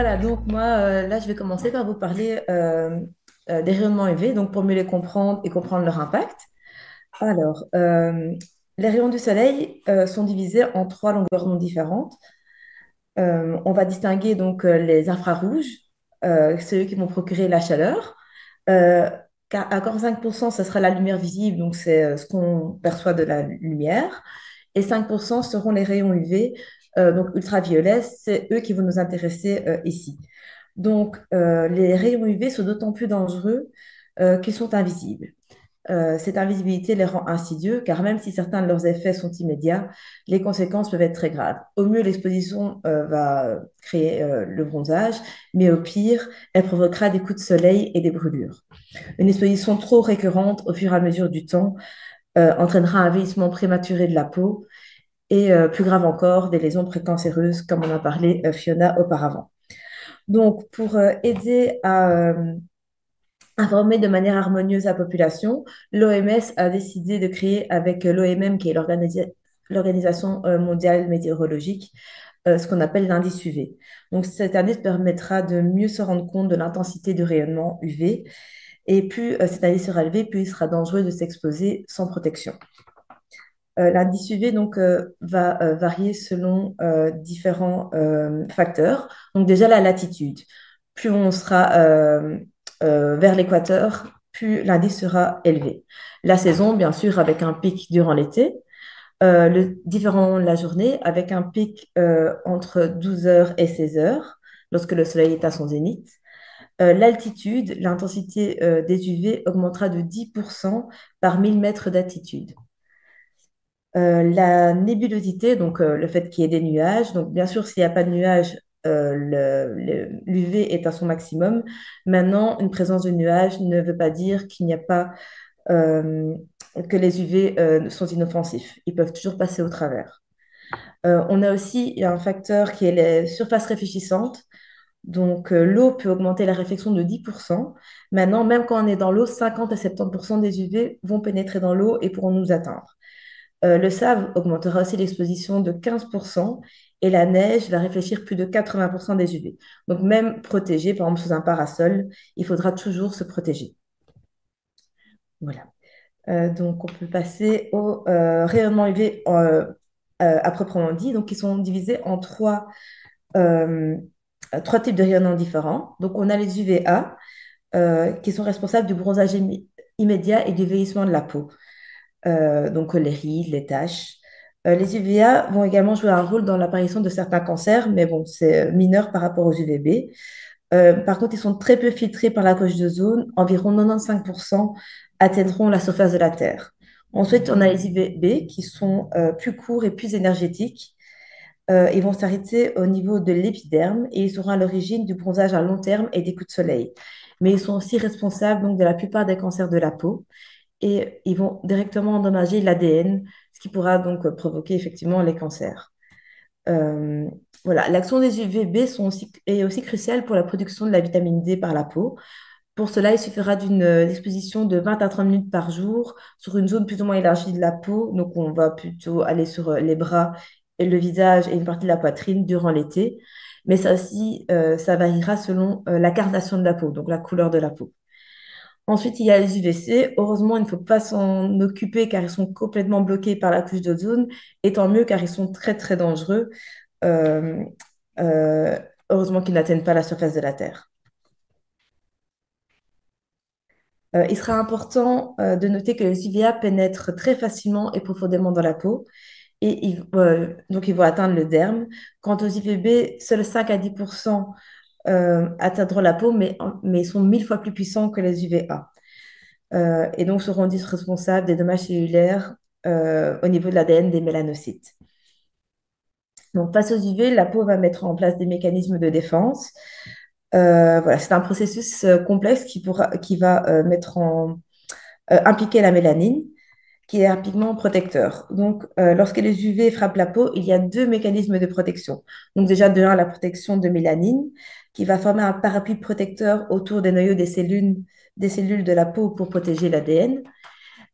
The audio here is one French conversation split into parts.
Voilà, donc moi, là, je vais commencer par vous parler des rayonnements UV, donc pour mieux les comprendre et comprendre leur impact. Alors, les rayons du soleil sont divisés en trois longueurs d'onde différentes. On va distinguer donc les infrarouges, ceux qui vont procurer la chaleur. Euh, à 45%, ce sera la lumière visible, donc c'est ce qu'on perçoit de la lumière. Et 5% seront les rayons UV, donc ultraviolets, c'est eux qui vont nous intéresser ici. Donc, les rayons UV sont d'autant plus dangereux qu'ils sont invisibles. Cette invisibilité les rend insidieux car même si certains de leurs effets sont immédiats, les conséquences peuvent être très graves. Au mieux, l'exposition va créer le bronzage, mais au pire, elle provoquera des coups de soleil et des brûlures. Une exposition trop récurrente au fur et à mesure du temps entraînera un vieillissement prématuré de la peau et, plus grave encore, des lésions précancéreuses, comme on a parlé Fiona auparavant. Donc, pour aider à informer de manière harmonieuse la population, l'OMS a décidé de créer avec l'OMM, qui est l'Organisation mondiale météorologique, ce qu'on appelle l'indice UV. Donc cet indice permettra de mieux se rendre compte de l'intensité du rayonnement UV. Et plus cet indice sera élevé, plus il sera dangereux de s'exposer sans protection. L'indice UV donc, va varier selon différents facteurs. Donc déjà la latitude. Plus on sera vers l'équateur, plus l'indice sera élevé. La saison, bien sûr, avec un pic durant l'été. Le différent de la journée, avec un pic entre 12 heures et 16 heures, lorsque le soleil est à son zénith. L'altitude, l'intensité des UV augmentera de 10% par 1000 mètres d'altitude. La nébulosité, donc le fait qu'il y ait des nuages. Donc, bien sûr, s'il n'y a pas de nuages, l'UV est à son maximum. Maintenant, une présence de nuages ne veut pas dire qu'il n'y a pas euh, que les UV sont inoffensifs. Ils peuvent toujours passer au travers. On a aussi un facteur qui est les surfaces réfléchissantes. Donc, l'eau peut augmenter la réflexion de 10%. Maintenant, même quand on est dans l'eau, 50 à 70% des UV vont pénétrer dans l'eau et pourront nous atteindre. Le sable augmentera aussi l'exposition de 15% et la neige va réfléchir plus de 80% des UV. Donc même protégé, par exemple sous un parasol, il faudra toujours se protéger. Voilà. Donc on peut passer au rayonnement UV à proprement dit. Donc ils sont divisés en euh, trois types de rayonnements différents. Donc on a les UVA qui sont responsables du bronzage immédiat et du vieillissement de la peau. Donc les rides, les taches. Les UVA vont également jouer un rôle dans l'apparition de certains cancers, mais bon, c'est mineur par rapport aux UVB. Par contre, ils sont très peu filtrés par la couche d'ozone. Environ 95% atteindront la surface de la Terre. Ensuite, on a les UVB qui sont plus courts et plus énergétiques. Ils vont s'arrêter au niveau de l'épiderme et ils seront à l'origine du bronzage à long terme et des coups de soleil. Mais ils sont aussi responsables donc, de la plupart des cancers de la peau et ils vont directement endommager l'ADN, ce qui pourra donc provoquer effectivement les cancers. Euh, voilà, l'action des UVB est aussi cruciale pour la production de la vitamine D par la peau. Pour cela, il suffira d'une exposition de 20 à 30 minutes par jour sur une zone plus ou moins élargie de la peau. Donc, on va plutôt aller sur les bras et le visage et une partie de la poitrine durant l'été. Mais ça aussi, ça variera selon la carnation de la peau, donc la couleur de la peau. Ensuite, il y a les UVC. Heureusement, il ne faut pas s'en occuper car ils sont complètement bloqués par la couche d'ozone. Et tant mieux car ils sont très, très dangereux. Euh, euh, heureusement qu'ils n'atteignent pas la surface de la Terre. Il sera important de noter que les UVA pénètrent très facilement et profondément dans la peau. Et donc, ils vont atteindre le derme. Quant aux UVB, seuls 5 à 10% atteindront la peau, mais ils sont 1000 fois plus puissants que les UVA. Et donc seront dits responsables des dommages cellulaires au niveau de l'ADN des mélanocytes. Donc, face aux UV, la peau va mettre en place des mécanismes de défense. Voilà, c'est un processus complexe qui va impliquer la mélanine, qui est un pigment protecteur. Donc, lorsque les UV frappent la peau, il y a deux mécanismes de protection. Donc, déjà, de un, la protection de mélanine, qui va former un parapluie protecteur autour des noyaux des cellules de la peau pour protéger l'ADN,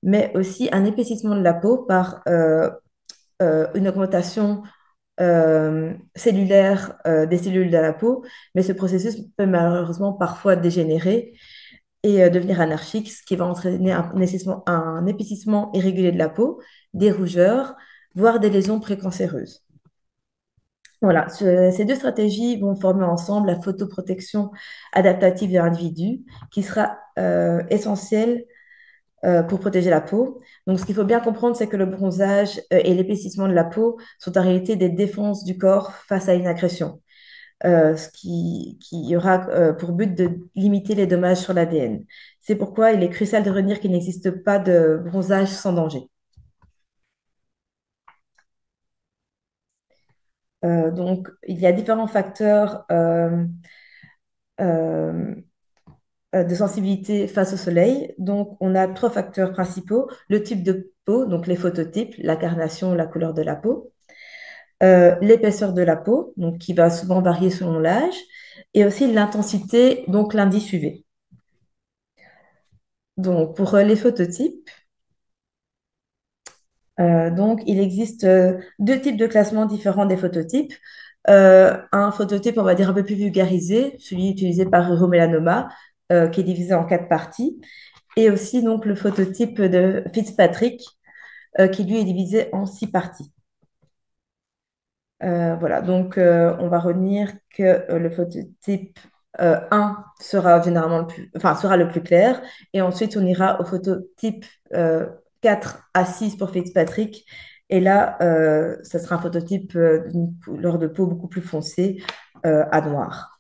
mais aussi un épaississement de la peau par une augmentation cellulaire des cellules de la peau, mais ce processus peut malheureusement parfois dégénérer et devenir anarchique, ce qui va entraîner un épaississement irrégulier de la peau, des rougeurs, voire des lésions précancéreuses. Voilà, ces deux stratégies vont former ensemble la photoprotection adaptative de l'individu, qui sera essentielle pour protéger la peau. Donc, ce qu'il faut bien comprendre, c'est que le bronzage et l'épaississement de la peau sont en réalité des défenses du corps face à une agression, qui aura pour but de limiter les dommages sur l'ADN. C'est pourquoi il est crucial de retenir qu'il n'existe pas de bronzage sans danger. Donc, il y a différents facteurs euh, de sensibilité face au soleil. Donc, on a trois facteurs principaux. Le type de peau, donc les phototypes, la carnation, la couleur de la peau. L'épaisseur de la peau, donc qui va souvent varier selon l'âge. Et aussi l'intensité, donc l'indice UV. Donc, pour les phototypes, donc il existe deux types de classements différents des phototypes. Un phototype, on va dire, un peu plus vulgarisé, celui utilisé par Euromélanoma, qui est divisé en quatre parties. Et aussi donc le phototype de Fitzpatrick, qui lui est divisé en six parties. Voilà, donc on va retenir que le phototype 1 sera généralement sera le plus clair, et ensuite on ira au phototype 4 à 6 pour Fitzpatrick, et là, ça sera un phototype d'une couleur de peau beaucoup plus foncée à noir.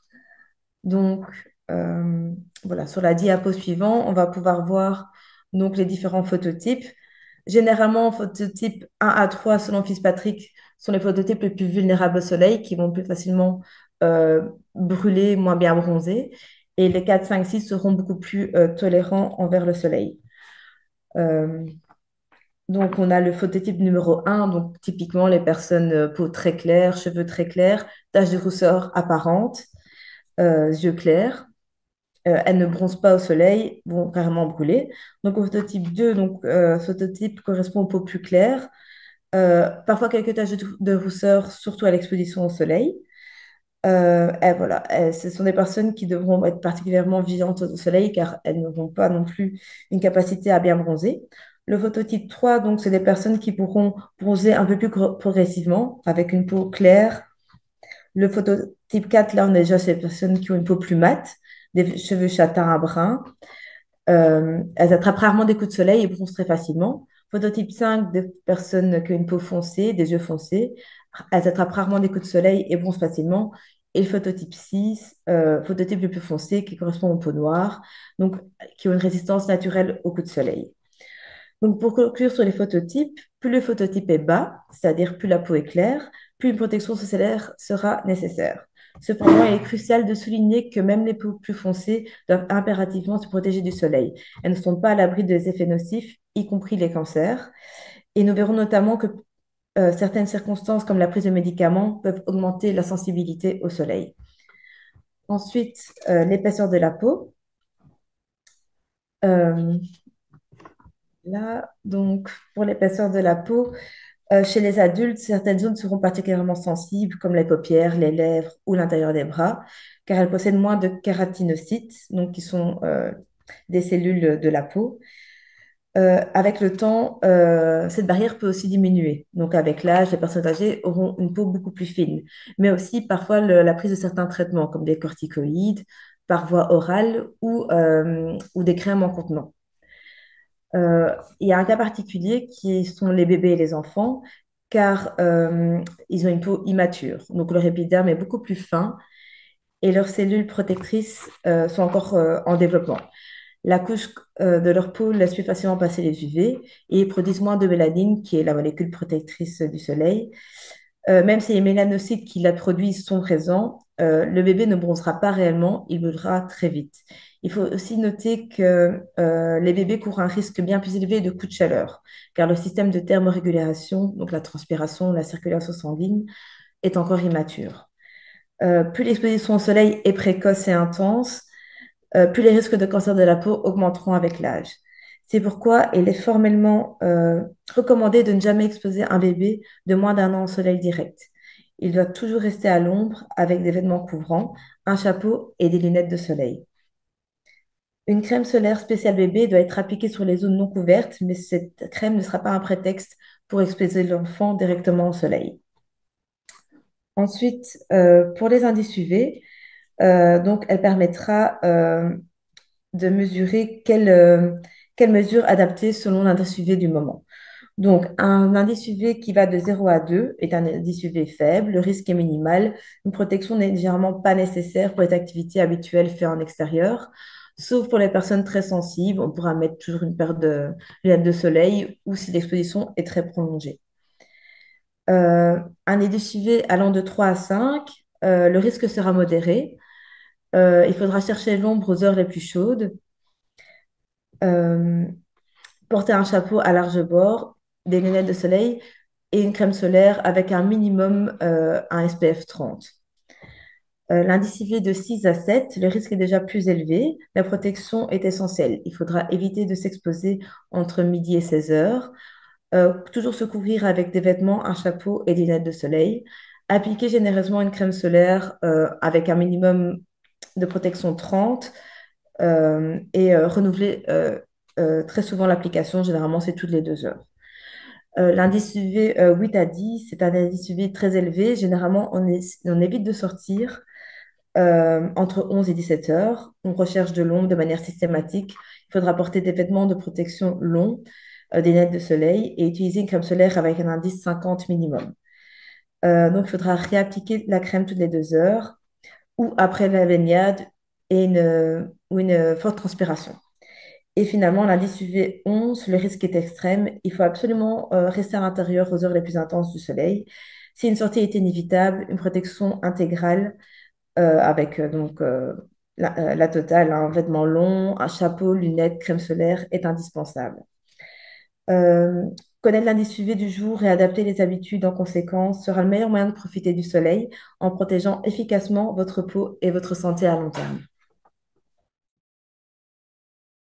Donc, voilà, sur la diapo suivante, on va pouvoir voir donc, les différents phototypes. Généralement, phototype 1 à 3, selon Fitzpatrick, sont les phototypes les plus vulnérables au soleil, qui vont plus facilement brûler, moins bien bronzer. Et les 4, 5, 6 seront beaucoup plus tolérants envers le soleil. Euh, donc, on a le phototype numéro 1, donc typiquement les personnes peau très claire, cheveux très clairs, taches de rousseur apparentes, yeux clairs. Elles ne bronzent pas au soleil, vont carrément brûler. Donc, au phototype 2, donc, ce phototype correspond aux peaux plus claires. Parfois quelques taches de rousseur, surtout à l'exposition au soleil. Et voilà, ce sont des personnes qui devront être particulièrement vigilantes au soleil car elles n'auront pas non plus une capacité à bien bronzer. Le phototype 3, donc, c'est des personnes qui pourront bronzer un peu plus progressivement avec une peau claire. Le phototype 4, là, on est déjà chez les personnes qui ont une peau plus mate, des cheveux châtains à bruns. Elles attrapent rarement des coups de soleil et bronzent très facilement. Phototype 5, des personnes qui ont une peau foncée, des yeux foncés. Elles attrapent rarement des coups de soleil et bronzent facilement. Et le phototype 6, phototype le plus foncé, qui correspond aux peaux noires, donc qui ont une résistance naturelle aux coups de soleil. Donc, pour conclure sur les phototypes, plus le phototype est bas, c'est-à-dire plus la peau est claire, plus une protection solaire sera nécessaire. Cependant, il est crucial de souligner que même les peaux plus foncées doivent impérativement se protéger du soleil. Elles ne sont pas à l'abri des effets nocifs, y compris les cancers. Et nous verrons notamment que certaines circonstances, comme la prise de médicaments, peuvent augmenter la sensibilité au soleil. Ensuite, l'épaisseur de la peau. Euh, Là, donc, pour l'épaisseur de la peau, chez les adultes, certaines zones seront particulièrement sensibles, comme les paupières, les lèvres ou l'intérieur des bras, car elles possèdent moins de kératinocytes, donc qui sont des cellules de la peau. Avec le temps, cette barrière peut aussi diminuer. Donc, avec l'âge, les personnes âgées auront une peau beaucoup plus fine, mais aussi parfois la prise de certains traitements, comme des corticoïdes, par voie orale ou des crèmes en contenant. Il y a un cas particulier qui sont les bébés et les enfants, car ils ont une peau immature. Donc leur épiderme est beaucoup plus fin et leurs cellules protectrices sont encore en développement. La couche de leur peau laisse plus facilement passer les UV et ils produisent moins de mélanine, qui est la molécule protectrice du soleil. Même si les mélanocytes qui la produisent sont présents, le bébé ne bronzera pas réellement, il brûlera très vite. Il faut aussi noter que les bébés courent un risque bien plus élevé de coups de chaleur, car le système de thermorégulation, donc la transpiration, la circulation sanguine, est encore immature. Plus l'exposition au soleil est précoce et intense, plus les risques de cancer de la peau augmenteront avec l'âge. C'est pourquoi il est formellement recommandé de ne jamais exposer un bébé de moins d'un an au soleil direct. Il doit toujours rester à l'ombre avec des vêtements couvrants, un chapeau et des lunettes de soleil. Une crème solaire spéciale bébé doit être appliquée sur les zones non couvertes, mais cette crème ne sera pas un prétexte pour exposer l'enfant directement au soleil. Ensuite, pour les indices UV, donc elle permettra de mesurer quelle mesure adapter selon l'indice UV du moment. Donc, un indice UV qui va de 0 à 2 est un indice UV faible, le risque est minimal, une protection n'est généralement pas nécessaire pour les activités habituelles faites en extérieur, sauf pour les personnes très sensibles, on pourra mettre toujours une paire de lunettes de soleil ou si l'exposition est très prolongée. Un indice UV allant de 3 à 5, le risque sera modéré. Il faudra chercher l'ombre aux heures les plus chaudes. Euh, Porter un chapeau à large bord, des lunettes de soleil et une crème solaire avec un minimum un SPF 30. L'indice UV de 6 à 7, le risque est déjà plus élevé. La protection est essentielle. Il faudra éviter de s'exposer entre midi et 16 heures. Toujours se couvrir avec des vêtements, un chapeau et des lunettes de soleil. Appliquer généreusement une crème solaire avec un minimum de protection 30 et renouveler très souvent l'application. Généralement, c'est toutes les 2 heures. L'indice UV 8 à 10, c'est un indice UV très élevé. Généralement, on évite de sortir entre 11 et 17 heures. On recherche de l'ombre de manière systématique. Il faudra porter des vêtements de protection longs, des lunettes de soleil et utiliser une crème solaire avec un indice 50 minimum. Donc, il faudra réappliquer la crème toutes les 2 heures ou après la baignade ou une forte transpiration. Et finalement, l'indice UV 11, le risque est extrême. Il faut absolument rester à l'intérieur aux heures les plus intenses du soleil. Si une sortie est inévitable, une protection intégrale avec la totale, un vêtement long, un chapeau, lunettes, crème solaire est indispensable. Euh, Connaître l'indice UV du jour et adapter les habitudes en conséquence sera le meilleur moyen de profiter du soleil en protégeant efficacement votre peau et votre santé à long terme.